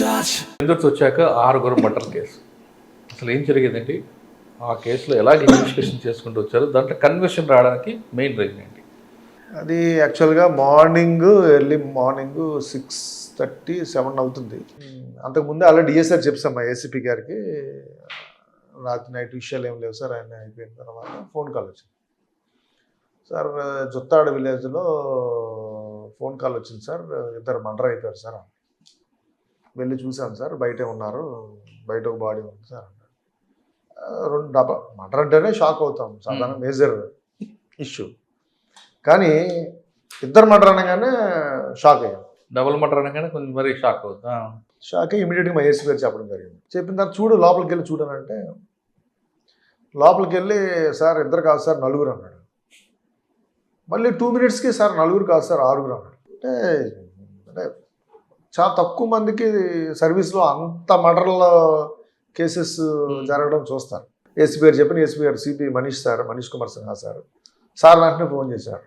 Results వచ్చాక 6 murder case అసలు ఏం జరిగేదండి? ఆ కేసులో ఎలాగ ఇన్వెస్టిగేషన్ చేసుకుంటూ వచ్చారు? దాంట్లో కన్విక్షన్ రావడానికి మెయిన్ రీజన్ ఏంటి? అది యాక్చువల్గా ఎర్లీ మార్నింగ్ 6:30, 7 అవుతుంది. అంతకుముందు అలా డిఎస్ఆర్ చెప్పాం మా ఏసీపీ గారికి, రాత్రి నైట్ విషయాలు ఏం లేవు సార్, ఆయన అయిపోయిన తర్వాత ఫోన్ కాల్ వచ్చింది. సార్ జుత్తాడ విలేజ్లో ఫోన్ కాల్ వచ్చింది సార్, 2 మర్డర్ అయిపోయారు సార్. వెళ్ళి చూశాను సార్, బయటే ఉన్నారు, బయట ఒక బాడీ ఉంది సార్ అన్నాడు. 2 మర్డర్ అంటేనే షాక్ అవుతాం, సాధారణ మేజర్ ఇష్యూ. కానీ 2 మర్డర్ అనగానే షాక్ అయ్యాం. డబుల్ మర్డర్ అనగానే కొంచెం మరీ షాక్ అవుతా. షాక్ అయ్యి ఇమీడియట్గా మా ఏసీ గారు చెప్పడం జరిగింది. చెప్పిన తర్వాత చూడు లోపలికి వెళ్ళి చూడనంటే, లోపలికి వెళ్ళి సార్ 2 కాదు సార్ 4 అన్నాడు. మళ్ళీ 2 మినిట్స్కి సార్ 4 కాదు సార్ 6 అన్నాడు. అంటే చాలా తక్కువ మందికి సర్వీస్లో అంత మర్డర్ల కేసెస్ జరగడం చూస్తారు. ఏసీపీ గారు చెప్పిన ఏసీపీ గారు సిపి మనీష్ కుమార్ సిన్హా సార్ వెంటనే ఫోన్ చేశారు.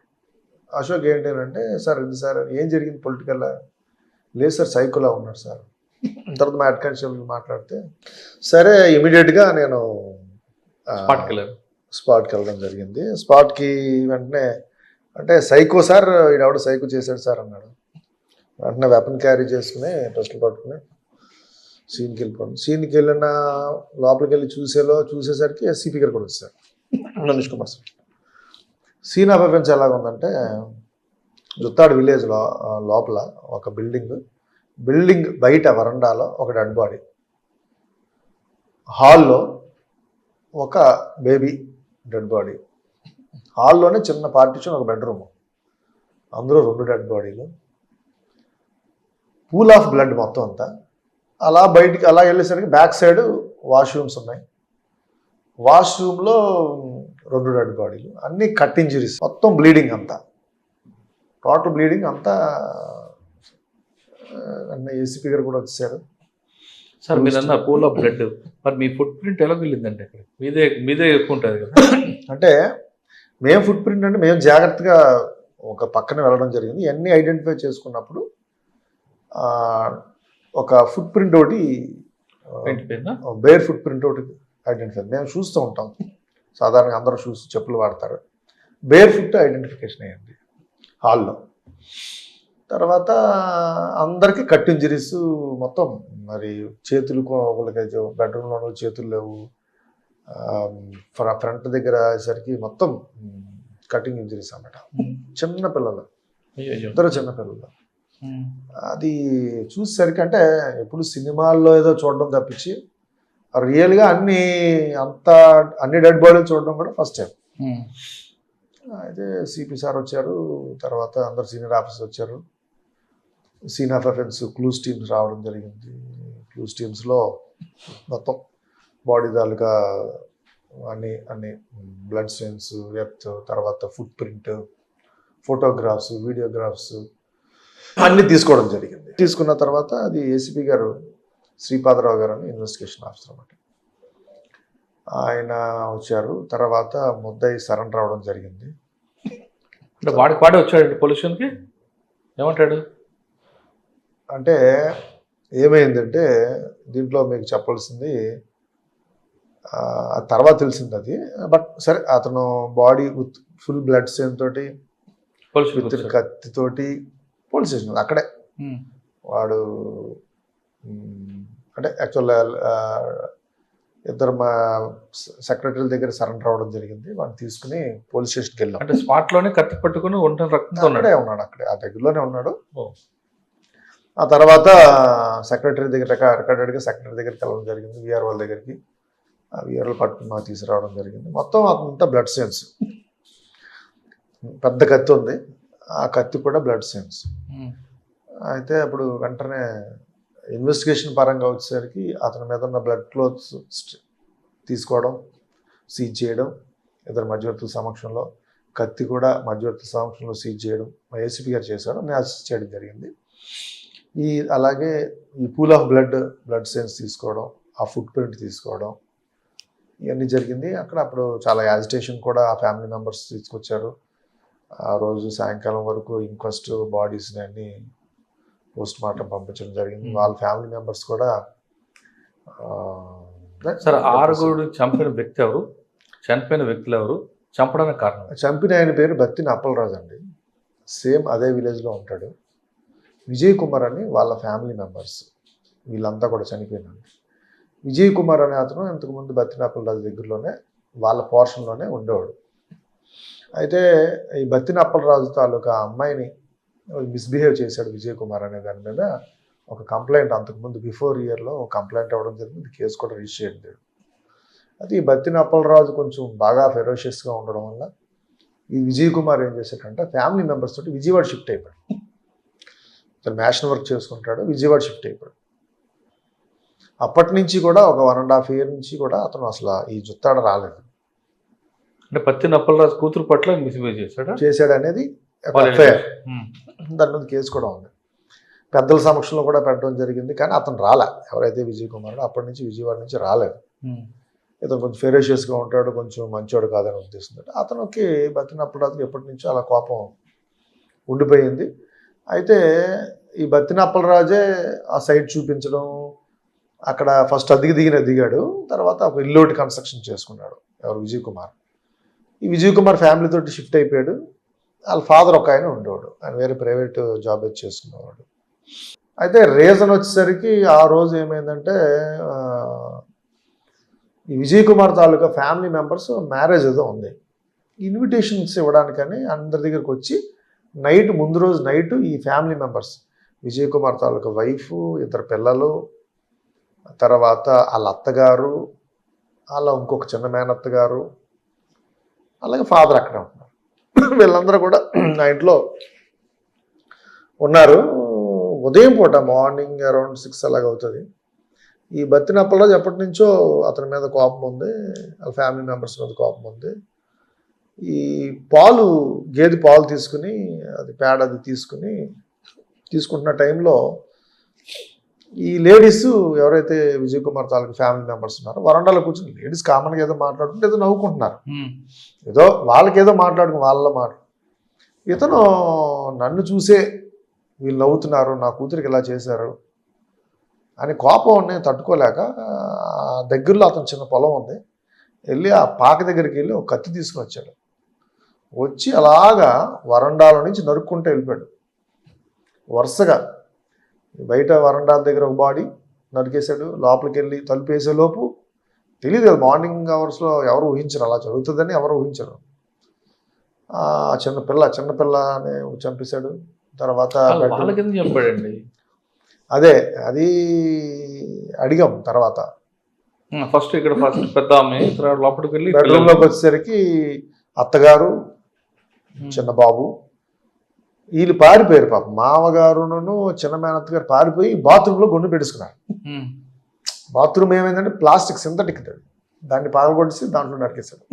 అశోక్ ఏంటంటే సార్ ఇది సార్ ఏం జరిగింది పొలిటికల్? లేదు సార్ సైకోలా ఉన్నాడు సార్. తర్వాత మా హెడ్ కానిస్టేబుల్ మాట్లాడితే సరే ఇమీడియట్గా నేను స్పాట్కి వెళ్ళడం జరిగింది. స్పాట్కి వెంటనే అంటే సైకో సార్, ఈడెవడో సైకో చేశాడు సార్ అన్నాడు. వెంటనే వెపన్ క్యారీ చేసుకుని టెస్టులు పట్టుకుని సీన్కి వెళ్ళిపోయాను. సీన్కి వెళ్ళిన లోపలికి వెళ్ళి చూసేసరికి సిపి గారు కూడా వచ్చారు, Manish Kumar sir. Scene of offence ఎలాగ ఉందంటే, జుత్తాడు విలేజ్ లోపల ఒక బిల్డింగ్ బయట వరండాలో ఒక డెడ్ బాడీ, హాల్లో ఒక బేబీ డెడ్ బాడీ, హాల్లోనే చిన్న పార్టీషన్ ఒక బెడ్రూమ్, అందులో 2 డెడ్ బాడీలు, పూల్ ఆఫ్ బ్లడ్ మొత్తం అంతా. అలా బయటికి అలా వెళ్ళేసరికి బ్యాక్ సైడ్ వాష్రూమ్స్ ఉన్నాయి. వాష్రూమ్లో 2 డెడ్ బాడీలు, అన్నీ కట్ ఇంజరీస్, మొత్తం బ్లీడింగ్ అంతా, టోటల్ బ్లీడింగ్ అంతా. ఏసీపీ గారు కూడా వచ్చారు. సార్ మీరు అన్న పూల్ ఆఫ్ బ్లడ్, మరి మీ ఫుట్ ప్రింట్ ఎలా వెళ్ళిందంటే అక్కడ మీదే ఎక్కువ ఉంటుంది కదా? అంటే మేము ఫుట్ ప్రింట్ అంటే మేము జాగ్రత్తగా ఒక పక్కన వెళ్ళడం జరిగింది. ఇవన్నీ ఐడెంటిఫై చేసుకున్నప్పుడు ఒక ఫుట్ ప్రింట్ ఒకటి, బేర్ ఫుట్ ప్రింట్ ఒకటి ఐడెంటిఫై. మేము చూస్తూ ఉంటాం, సాధారణంగా అందరూ షూస్ చెప్పులు వాడతారు. బేర్ ఫుట్ ఐడెంటిఫికేషన్ అయ్యింది హాల్లో. తర్వాత అందరికీ కట్ ఇంజరీస్ మొత్తం. మరి చేతులు వాళ్ళకి బెడ్రూమ్లో చేతులు లేవు, ఫ్రంట్ దగ్గర అయ్యేసరికి మొత్తం కటింగ్ ఇంజరీస్ అన్నమాట. చిన్న పిల్లలు, 2 చిన్న పిల్లలు. అది చూసేసరికి అంటే ఎప్పుడు సినిమాల్లో ఏదో చూడడం తప్పించి రియల్గా అన్ని డెడ్ బాడీలు చూడడం కూడా ఫస్ట్ టైం. అయితే సిపి సార్ వచ్చారు, తర్వాత అందరు సీనియర్ ఆఫీసర్స్ వచ్చారు. Scene of offence clues teams రావడం జరిగింది. క్లూస్ టీమ్స్లో మొత్తం బాడీ తాలూకా అన్ని బ్లడ్ స్టెయిన్స్, ఎర్త్, తర్వాత ఫుట్ ప్రింట్, ఫోటోగ్రాఫ్స్, వీడియోగ్రాఫ్స్ అన్నీ తీసుకోవడం జరిగింది. తీసుకున్న తర్వాత అది ఏసీపీ గారు శ్రీపాదరావు గారు అని ఇన్వెస్టిగేషన్ ఆఫీసర్ అన్నమాట, ఆయన వచ్చారు. తర్వాత ముద్దాయి సరెండర్ అవడం జరిగింది. వాడే వచ్చాడు పొల్యూషన్కి. ఏమంటాడు అంటే ఏమైందంటే, దీంట్లో మీకు చెప్పాల్సింది తర్వాత తెలిసింది అది. బట్ సరే, అతను body with full blood strain తోటి, కత్తితోటి పోలీస్ స్టేషన్ అక్కడే వాడు అంటే యాక్చువల్గా 2 మా సెక్రటరీల దగ్గర సరెండర్ అవ్వడం జరిగింది. వాడిని తీసుకుని పోలీస్ స్టేషన్కి వెళ్ళాం. అంటే స్పాట్లోనే కత్తి పట్టుకుని అక్కడే ఉన్నాడు, ఆ దగ్గరలోనే ఉన్నాడు. ఆ తర్వాత సెక్రటరీ దగ్గరికి వెళ్ళడం జరిగింది, విఆర్ వాళ్ళ దగ్గరికి. ఆ విఆర్ఓ పట్టుకుని మాకు తీసుకురావడం జరిగింది. మొత్తం అంతా బ్లడ్ స్టెయిన్స్, పెద్ద కత్తి ఉంది, ఆ కత్తి కూడా బ్లడ్ స్టెయిన్స్. అయితే అప్పుడు వెంటనే ఇన్వెస్టిగేషన్ పరంగా వచ్చేసరికి అతని మీద ఉన్న బ్లడ్ క్లోత్స్ తీసుకోవడం, సీజ్ చేయడం, 2 మధ్యవర్తుల సమక్షంలో, కత్తి కూడా మధ్యవర్తుల సమక్షంలో సీజ్ చేయడం మా ఏసీపీ గారు చేశారు, నేను అసిస్ట్ చేయడం జరిగింది. అలాగే ఈ పూల్ ఆఫ్ బ్లడ్ స్టెయిన్స్ తీసుకోవడం, ఆ ఫుట్ ప్రింట్ తీసుకోవడం, ఇవన్నీ జరిగింది. అప్పుడు చాలా యాజిటేషన్ కూడా ఆ ఫ్యామిలీ మెంబర్స్ తీసుకొచ్చారు. ఆ రోజు సాయంకాలం వరకు ఇంక్వెస్ట్ బాడీస్ని అన్ని పోస్ట్ మార్టం పంపించడం జరిగింది. వాళ్ళ ఫ్యామిలీ మెంబర్స్ కూడా సార్ ఆరుగురు చంపిన వ్యక్తి ఎవరు, చనిపోయిన వ్యక్తులు ఎవరు, చంపడానికి కారణం? చంపిన ఆయన పేరు బత్తిన అప్పలరాజు అండి. సేమ్ అదే విలేజ్లో ఉంటాడు. విజయ్ కుమార్ అని వాళ్ళ ఫ్యామిలీ మెంబర్స్ వీళ్ళంతా కూడా చనిపోయినారు. విజయ్ కుమార్ అనే అతను ఇంతకుముందు బత్తిన అప్పలరాజు దగ్గరలోనే వాళ్ళ పోర్షన్లోనే ఉండేవాడు. అయితే ఈ బత్తిన అప్పలరాజు తాలూకా అమ్మాయిని మిస్బిహేవ్ చేశాడు విజయ్ కుమార్ అనే దాని మీద ఒక కంప్లైంట్ అంతకుముందు బిఫోర్ ఇయర్లో ఒక కంప్లైంట్ అవ్వడం జరిగింది. కేసు కూడా రిజిస్టర్ అయింది. అది ఈ బత్తిన అప్పలరాజు కొంచెం బాగా ఫెరోషియస్గా ఉండడం వల్ల ఈ విజయ్ కుమార్ ఏం చేశాడంటే ఫ్యామిలీ మెంబర్స్ తోటి విజయవాడ షిఫ్ట్ అయిపోయాడు. అతను మ్యాషన్ వర్క్ చేసుకుంటాడు, విజయవాడ షిఫ్ట్ అయిపోయాడు. అప్పటి నుంచి కూడా ఒక 1.5 year నుంచి కూడా అతను అసలు ఈ జుత్తాడ రాలేదు. అంటే బత్తిన అప్పలరాజు కూతురు పట్ల మిస్బిహేవ్ చేశాడు అనేది ఎఫ్ఐఆర్. దాని మీద కేసు కూడా ఉంది. పెద్దల సమక్షంలో కూడా పెట్టడం జరిగింది. కానీ అతను రాలే, ఎవరైతే విజయ్ కుమార్ అప్పటి నుంచి విజయవాడ నుంచి రాలేదు. ఇతను కొంచెం ఫెరోషియస్గా ఉంటాడు, కొంచెం మంచోడు కాదని ఉద్దేశంతో అతనికి బత్తిన అప్పలరాజుకి ఎప్పటి నుంచో అలా కోపం ఉండిపోయింది. అయితే ఈ బత్తిన అప్పలరాజే ఆ సైట్ చూపించడం, అక్కడ ఫస్ట్ దిగాడు, తర్వాత ఒక ఇల్లోటి కన్స్ట్రక్షన్ చేసుకున్నాడు ఎవరు విజయ్ కుమార్. ఈ విజయ్ కుమార్ ఫ్యామిలీ తోటి షిఫ్ట్ అయిపోయాడు. వాళ్ళ ఫాదర్ ఒక ఆయన ఉండేవాడు, ఆయన వేరే ప్రైవేట్ జాబ్ అయితే చేసుకునేవాడు. అయితే రీజన్ వచ్చేసరికి ఆ రోజు ఏమైందంటే ఈ విజయ్ కుమార్ తాలూకా ఫ్యామిలీ మెంబర్స్ మ్యారేజ్ ఏదో ఉంది, ఇన్విటేషన్స్ ఇవ్వడానికని అందరి దగ్గరికి వచ్చి ముందు రోజు నైట్ ఈ ఫ్యామిలీ మెంబర్స్ విజయ్ కుమార్ తాలూకా వైఫ్, 2 పిల్లలు, తర్వాత వాళ్ళ అత్తగారు, అలా ఇంకొక చిన్న మేనత్త గారు, అలాగే ఫాదర్ అక్కడే ఉన్నారు. వీళ్ళందరూ కూడా నా ఇంట్లో ఉన్నారు. ఉదయం పూట మార్నింగ్ అరౌండ్ 6 అలాగ అవుతుంది. ఈ బత్తిన అప్పలరాజు ఎప్పటి నుంచో అతని మీద కోపం ఉంది, వాళ్ళ ఫ్యామిలీ మెంబర్స్ మీద కోపం ఉంది. ఈ గేదె పాలు తీసుకుని అది పేడ అది తీసుకుంటున్న టైంలో ఈ లేడీస్ ఎవరైతే విజయ్ కుమార్ తాలూకు ఫ్యామిలీ మెంబర్స్ ఉన్నారో వరండాలో కూర్చొని లేడీస్ కామన్గా ఏదో మాట్లాడుకుంటే ఏదో నవ్వుకుంటున్నారు, ఏదో వాళ్ళకేదో మాట్లాడుకుని వాళ్ళ మాట. ఇతను నన్ను చూసే వీళ్ళు నవ్వుతున్నారు, నా కూతురికి ఇలా చేశారు అని కోపం నేను తట్టుకోలేక దగ్గరలో అతను చిన్న పొలం ఉంది, వెళ్ళి ఆ పాక దగ్గరికి వెళ్ళి ఒక కత్తి తీసుకుని వచ్చాడు. వచ్చి అలాగా వరండాలో నుంచి నరుక్కుంటూ వెళ్ళిపోయాడు. వరుసగా బయట వరండాల దగ్గర ఒక బాడీ నరికేశాడు. లోపలికి వెళ్ళి తలుపు వేసేలోపు తెలియదు కదా, మార్నింగ్ అవర్స్లో ఎవరు ఊహించరు అలా జరుగుతుందని, ఎవరు ఊహించరు. చిన్నపిల్లని చంపేశాడు. తర్వాత చెప్పాడండి, అదే అది అడిగాం. తర్వాత ఫస్ట్ పెద్ద లోపలికి వెళ్ళి బెడ్రూమ్లోకి వచ్చేసరికి అత్తగారు, చిన్న బాబు వీళ్ళు పారిపోయారు. పాప మామగారును చిన్న మేనత్త గారు పారిపోయి బాత్రూంలో గుండు పెట్టుకున్నారు. బాత్రూమ్ ఏమైందంటే ప్లాస్టిక్ సింథటిక్, దాన్ని పగలగొట్టేసి దాంట్లో నరికేశాడు.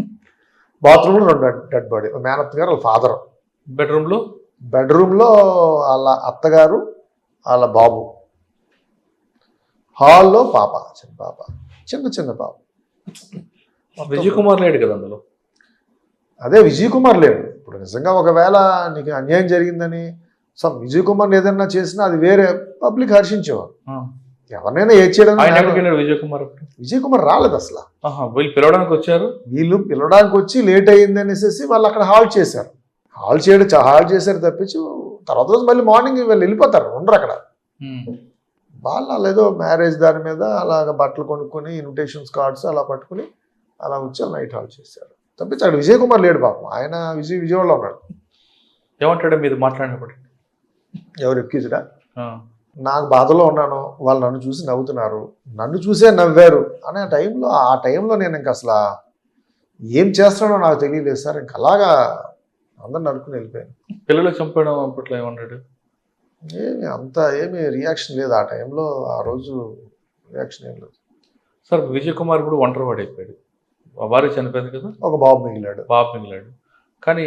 బాత్రూంలో 2 డెడ్ బాడీ, మేనత్త గారు వాళ్ళ ఫాదర్, బెడ్రూమ్లో వాళ్ళ అత్తగారు వాళ్ళ బాబు, హాల్లో పాప, చిన్న పాప. విజయ్ కుమార్ లేడు కదా అందులో. అదే విజయ్ కుమార్ లేడు. ఇప్పుడు నిజంగా ఒకవేళ నీకు అన్యాయం జరిగిందని విజయ్ కుమార్ ఏదన్నా చేసినా అది వేరే, పబ్లిక్ హర్షించేవారు. ఎవరినైనా ఏది చేయడం. విజయ్ కుమార్ రాలేదు అసలు. వీళ్ళు పిలవడానికి వచ్చి లేట్ అయ్యింది అనేసి వాళ్ళు అక్కడ హాల్ట్ చేశారు. హాల్ట్ చేశారు తప్పించి తర్వాత రోజు మళ్ళీ మార్నింగ్ వీళ్ళు వెళ్ళిపోతారు, ఉండరు అక్కడ. వాళ్ళు ఏదో మ్యారేజ్ దాని మీద అలాగ బట్టలు కొనుక్కొని ఇన్విటేషన్స్ కార్డ్స్ అలా పట్టుకుని అలా వచ్చి నైట్ హాల్ట్ చేశారు తప్పించి అక్కడ విజయ్ కుమార్ లేడు పాపం. ఆయన విజయవాడలో ఉన్నాడు. ఏమంటాడు మీరు మాట్లాడినప్పుడు? ఎవరు ఎక్కించడా? నాకు బాధలో ఉన్నాను, వాళ్ళు నన్ను చూసి నవ్వుతున్నారు, నన్ను చూసే నవ్వారు అనే టైంలో నేను ఇంక అసలు ఏం చేస్తానో నాకు తెలియలేదు సార్. ఇంక అలాగా అందరు నడుకుని వెళ్ళిపోయాను. పిల్లలు చంపడం అప్పట్లో ఏమన్నాడు? ఏమీ రియాక్షన్ లేదు ఆ టైంలో. ఆ రోజు రియాక్షన్ ఏం లేదు సార్. విజయ్ కుమార్ కూడా ఒంటరివాడు అయిపోయాడు, భార్య చనిపోయింది కదా, ఒక బాబు మిగిలాడు. కానీ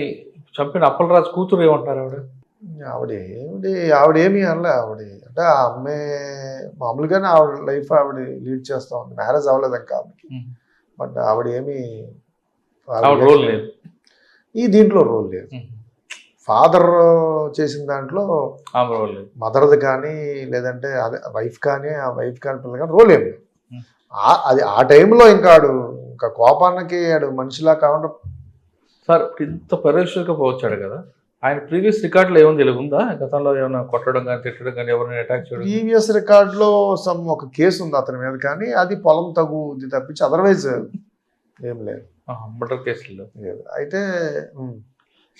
చంపిన అప్పలరాజు కూతురు ఏమంటారు? ఆవిడేమీ అనలే. అంటే ఆ అమ్మాయి మామూలుగానే ఆవిడ లైఫ్ ఆవిడ లీడ్ చేస్తూ ఉంది. మ్యారేజ్ అవ్వలేదు ఇంకా ఆవిడకి. బట్ ఆవిడ ఏమీ రోల్ లేదు, దీంట్లో రోల్ లేదు. ఫాదర్ చేసిన దాంట్లో ఆమె వాళ్ళు మదర్ది కానీ లేదంటే అదే వైఫ్ కానీ ఆ వైఫ్ కానీ పిల్లలు కానీ రోల్ ఏమి అది ఆ టైంలో ఇంకా ఆడు ఇంకా కోపానికి ఆడు మనిషిలా కాకుండా సార్ ఇంత పరేషన్గా వచ్చాడు కదా, ఆయన ప్రీవియస్ రికార్డులో ఏమైనా తెలుగుందా? గతంలో ఏమైనా కొట్టడం కానీ తిట్టడం కానీ ఎవరైనా అటాక్ చేయడం? ప్రీవియస్ రికార్డులో ఒక కేసు ఉంది అతని మీద, కానీ అది పొలం తగు ఇది తప్పించి అదర్వైజ్ ఏం లేదు. మర్డర్ కేసులో లేదు. అయితే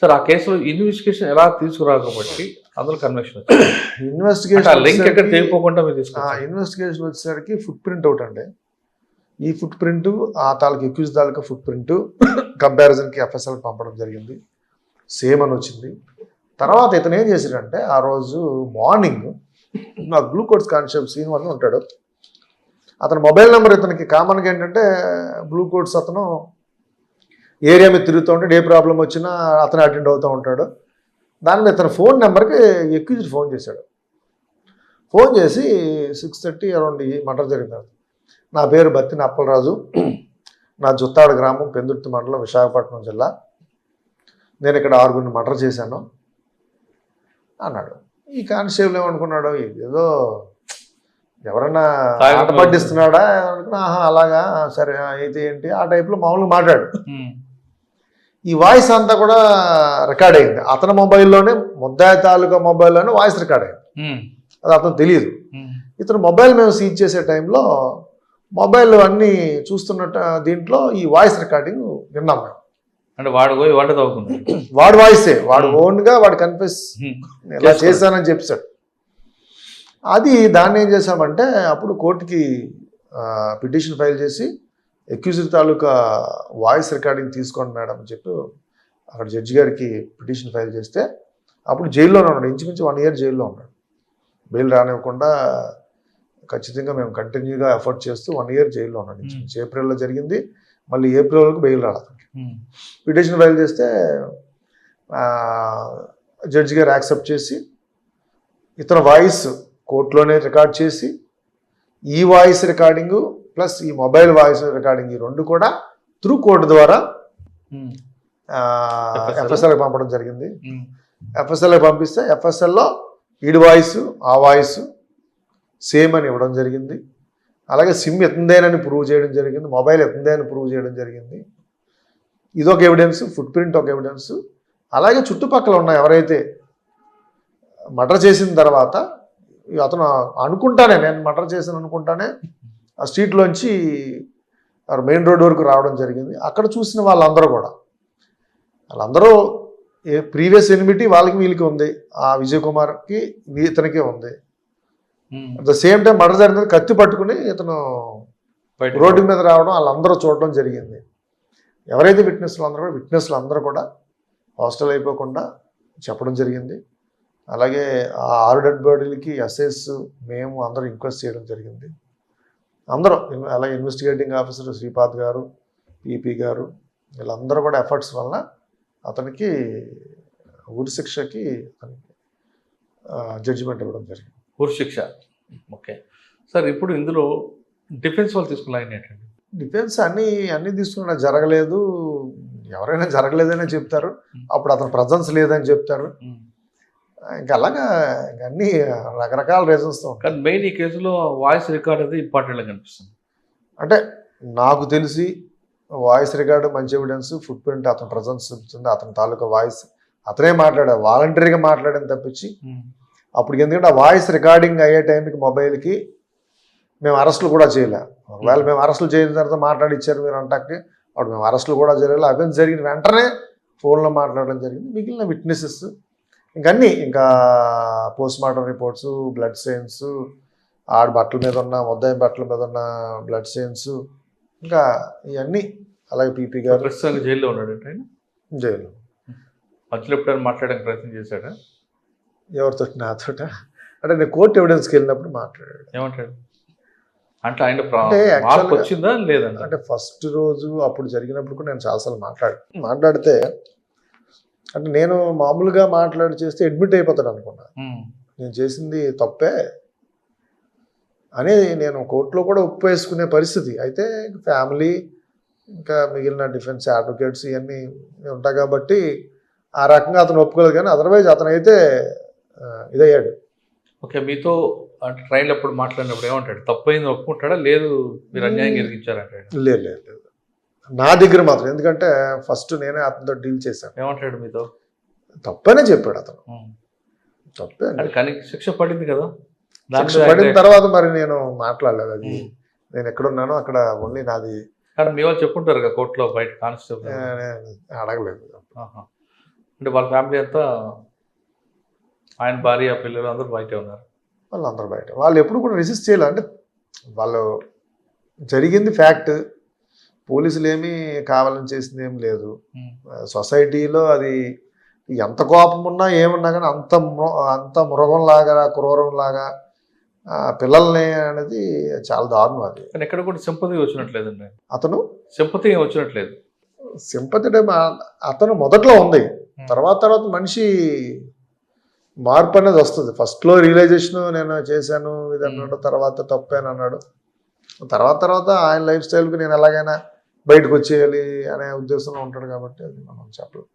సార్ ఆ కేసులో ఇన్వెస్టిగేషన్ ఎలా తీసుకురాకపోతే అందులో కన్వెక్షన్ ఇన్వెస్టిగేషన్ లింక్ ఎక్కడ తెలియకోకుండా మీరు తీసుకున్నారు. ఇన్వెస్టిగేషన్ వచ్చేసరికి ఫుట్ ప్రింట్ ఒకటి అండి. ఈ ఫుట్ ప్రింట్ ఆ తాలూకు అక్యూజ్ తాలూకా ఫుట్ ప్రింట్ కంపారిజన్కి ఎఫ్ఎస్ఎల్ పంపడం జరిగింది. సేమ్ అని వచ్చింది. తర్వాత ఇతను ఏం చేశాడంటే ఆ రోజు మార్నింగ్ నాకు గ్లూకోడ్స్ కానిస్టేబుల్ శ్రీనివాస్ ఉంటాడు, అతని మొబైల్ నెంబర్ ఇతనికి కామన్గా ఏంటంటే గ్లూకోడ్స్ అతను ఏరియా మీద తిరుగుతూ ఉంటాడు, ఏ ప్రాబ్లం వచ్చినా అతను అటెండ్ అవుతూ ఉంటాడు. దాని మీద ఇతను ఫోన్ నెంబర్కి అక్యూజ్డ్ ఫోన్ చేశాడు. ఫోన్ చేసి 6:30 అరౌండ్ ఈ మర్డర్ జరిగింది. నా పేరు బత్తిన అప్పలరాజు, నా జుత్తాడు గ్రామం పెందుర్తి మండలం విశాఖపట్నం జిల్లా, నేను ఇక్కడ 6 మర్డర్ చేశాను అన్నాడు. ఈ కానిస్టేబుల్ ఏమనుకున్నాడు, ఏదో ఎవరైనా ఆట పట్టిస్తున్నాడా అనుకున్నా. అలాగా సరే అయితే ఏంటి ఆ టైప్లో మామూలుగా మాట్లాడు. ఈ వాయిస్ అంతా కూడా రికార్డ్ అయింది అతని మొబైల్లోనే, ముద్దాయి తాలూకా మొబైల్లోనే వాయిస్ రికార్డ్ అయింది. అది అతను తెలియదు. ఇతను మొబైల్ మేము సీజ్ చేసే టైంలో మొబైల్ అన్నీ చూస్తున్నట్టు దీంట్లో ఈ వాయిస్ రికార్డింగ్ విన్నాం మేము. అంటే వాడు పోయి వంట తవ్వుకున్నాడు, వాడు వాయిసే, వాడు ఓన్గా వాడు కన్ఫెస్ ఎలా చేశానని చెప్పాడు. అది దాన్ని ఏం చేశామంటే అప్పుడు కోర్టుకి పిటిషన్ ఫైల్ చేసి అక్యూజ్డ్ తాలూకా వాయిస్ రికార్డింగ్ తీసుకోండి మేడం అని చెప్పి అక్కడ జడ్జి గారికి పిటిషన్ ఫైల్ చేస్తే అప్పుడు జైల్లోనే ఉన్నాడు, ఇంచుమించు 1 year జైల్లో ఉన్నాడు. బెయిల్ రానివ్వకుండా ఖచ్చితంగా మేము కంటిన్యూగా ఎఫర్ట్ చేస్తూ 1 year జైల్లో ఉన్నాడు. ఇంచుమించు ఏప్రిల్లో జరిగింది, మళ్ళీ ఏప్రిల్ వరకు బెయిల్ రాలేదు. పిటిషన్ ఫైల్ చేస్తే జడ్జి గారు యాక్సెప్ట్ చేసి ఇతను వాయిస్ కోర్టులోనే రికార్డ్ చేసి ఈ వాయిస్ రికార్డింగు ప్లస్ ఈ మొబైల్ వాయిస్ రికార్డింగ్ ఈ 2 కూడా త్రూ కోర్టు ద్వారా ఎఫ్ఎస్ఎల్కి పంపడం జరిగింది. ఎఫ్ఎస్ఎల్కి పంపిస్తే ఎఫ్ఎస్ఎల్లో ఈడి వాయిస్ ఆ వాయిస్ సేమ్ అని ఇవ్వడం జరిగింది. అలాగే సిమ్ ఎత్తుందేనని ప్రూవ్ చేయడం జరిగింది, మొబైల్ ఎత్తుందేనని ప్రూవ్ చేయడం జరిగింది. ఇదొక ఎవిడెన్స్, ఫుట్ ప్రింట్ ఒక ఎవిడెన్స్. అలాగే చుట్టుపక్కల ఉన్న ఎవరైతే మర్డర్ చేసిన తర్వాత అతను అనుకుంటానే నేను మర్డర్ చేశాను అనుకుంటానే ఆ స్ట్రీట్లోంచి మెయిన్ రోడ్ వరకు రావడం జరిగింది. అక్కడ చూసిన వాళ్ళందరూ ప్రీవియస్ ఎనిమిటీ వాళ్ళకి వీళ్ళకి ఉంది, ఆ విజయ్ కుమార్కి ఇతనికి ఉంది. At the same time murder జరిగిన కత్తి పట్టుకుని ఇతను రోడ్డు మీద రావడం వాళ్ళందరూ చూడడం జరిగింది. ఎవరైతే విట్నెస్లు అందరూ కూడా హాస్టల్ అయిపోకుండా చెప్పడం జరిగింది. అలాగే ఆ 6 డెడ్ బాడీలకి ఎస్ఐస్ మేము అందరూ ఇంక్వెస్ట్ చేయడం జరిగింది. అందరూ అలాగే ఇన్వెస్టిగేటింగ్ ఆఫీసర్ శ్రీపాద్ గారు, పీపీ గారు వీళ్ళందరూ కూడా ఎఫర్ట్స్ వలన అతనికి ఉరి శిక్షకి జడ్జిమెంట్ ఇవ్వడం జరిగింది. ఉరి శిక్ష. ఓకే సార్, ఇప్పుడు ఇందులో డిఫెన్స్ వాళ్ళు తీసుకున్న లైన్ ఏంటండి? డిఫెన్స్ అన్నీ తీసుకున్నా జరగలేదు, ఎవరైనా జరగలేదనే చెప్తారు, అప్పుడు అతను ప్రజెన్స్ లేదని చెప్తారు. ఇంకా అలాగా అన్ని రకరకాల రీజన్స్తో. కానీ మెయిన్ ఈ కేసులో వాయిస్ రికార్డ్ అనేది ఇంపార్టెంట్గా కనిపిస్తుంది. అంటే నాకు తెలిసి వాయిస్ రికార్డు మంచి ఎవిడెన్స్, ఫుట్ ప్రింట్ అతని ప్రజెన్స్ చెప్తుంది, అతని తాలూకా వాయిస్ అతనే మాట్లాడాడు, వాలంటరీగా మాట్లాడని తప్పించి అప్పుడు ఎందుకంటే ఆ వాయిస్ రికార్డింగ్ అయ్యే టైంకి మొబైల్కి మేము అరెస్టులు కూడా చేయలే. ఒకవేళ మేము అరెస్టులు చేయని తర్వాత మాట్లాడిచ్చారు మీరు అంటాకి అప్పుడు మేము అరెస్టులు కూడా చేయలేదు. అవన్నీ జరిగిన వెంటనే ఫోన్లో మాట్లాడడం జరిగింది. మిగిలిన విట్నెసెస్ ఇంకా post mortem reports, blood stains, ఆడ బట్టల మీద ఉన్న ముద్దాయి బట్టల మీద ఉన్న బ్లడ్ స్టెయిన్స్, ఇంకా ఇవన్నీ. అలాగే పీపీ గారు ప్రస్తుతానికి జైల్లో ఉన్నాడు. జైలు మధ్యలో ఎప్పుడైనా మాట్లాడడానికి ప్రయత్నం చేశాడా? ఎవరితో? నాతోట. అంటే నేను కోర్టు ఎవిడెన్స్కి వెళ్ళినప్పుడు మాట్లాడాడు. ఏమంటాడు? అంటే ఆయన వచ్చిందా లేదండి? అంటే ఫస్ట్ రోజు అప్పుడు జరిగినప్పుడు కూడా నేను చాలాసార్లు మాట్లాడితే అంటే నేను మామూలుగా చేస్తే అడ్మిట్ అయిపోతాడు అనుకున్నా. నేను చేసింది తప్పే అనేది నేను కోర్టులో కూడా ఒప్పేసుకునే పరిస్థితి. అయితే ఫ్యామిలీ ఇంకా మిగిలిన డిఫెన్స్ అడ్వకేట్స్ ఇవన్నీ ఉంటాయి కాబట్టి ఆ రకంగా అతను ఒప్పుకోలేదు, కానీ అదర్వైజ్ అతనైతే ఇదయ్యాడు. ఓకే, మీతో అంటే ట్రైన్లో అప్పుడు మాట్లాడినప్పుడు ఏమంటాడు? తప్పైంది ఒప్పుకుంటాడా? లేదు మీరు అన్యాయం జరిగించారంటాడు. లేదు లేదు లేదు, నా దగ్గర మాత్రం, ఎందుకంటే ఫస్ట్ నేనే అతనితో డీల్ చేశాను. ఏమంటాడు మీతో? తప్పనే చెప్పాడు అతను, తప్పే అని. అంటే కానీ శిక్ష పడింది కదా, దాని శిక్ష మీద పడిన ఆయన- తర్వాత మరి నేను మాట్లాడలేదు, అది ఉమ్. నేను ఎక్కడున్నానో అక్కడ ఓన్లీ నాది కానీ మీ వాళ్ళు చెప్పుంటారు కదా కోర్టులో, బయట కానిస్టేబుల్. నేను అడగలేదు. ఆహా. అంటే వాళ్ళ ఫ్యామిలీ అంతా, ఆయన భార్య పిల్లలు అందరూ బయటే ఉన్నారు. వాళ్ళందరూ బయట, వాళ్ళు ఎప్పుడు కూడా రెసిస్ట్ చేయాలి. అంటే వాళ్ళు జరిగింది ఫ్యాక్ట్, పోలీసులు ఏమీ కావాలని చేసింది ఏం లేదు. ఉమ్. సొసైటీలో అది ఎంత కోపం ఉన్నా ఏమున్నా కానీ అంత మృగంలాగా క్రూరంలాగా పిల్లల్ని అనేది చాలా దారుణం. అది కానీ ఎక్కడ కూడా సింపతి వచ్చినట్లేదండి, అతను సింపతి వచ్చినట్లేదు. సింపతి అతను మొదట్లో ఉంది, తర్వాత మనిషి మార్పు అనేది వస్తుంది. ఫస్ట్లో రియలైజేషన్ నేను చేశాను ఇది అన్నాడు, తర్వాత తప్పేని అన్నాడు, తర్వాత ఆయన లైఫ్ స్టైల్కి నేను ఎలాగైనా బయటకు వచ్చేయాలి అనే ఉద్దేశంలో ఉంటాడు, కాబట్టి అది మనం చెప్పలేం.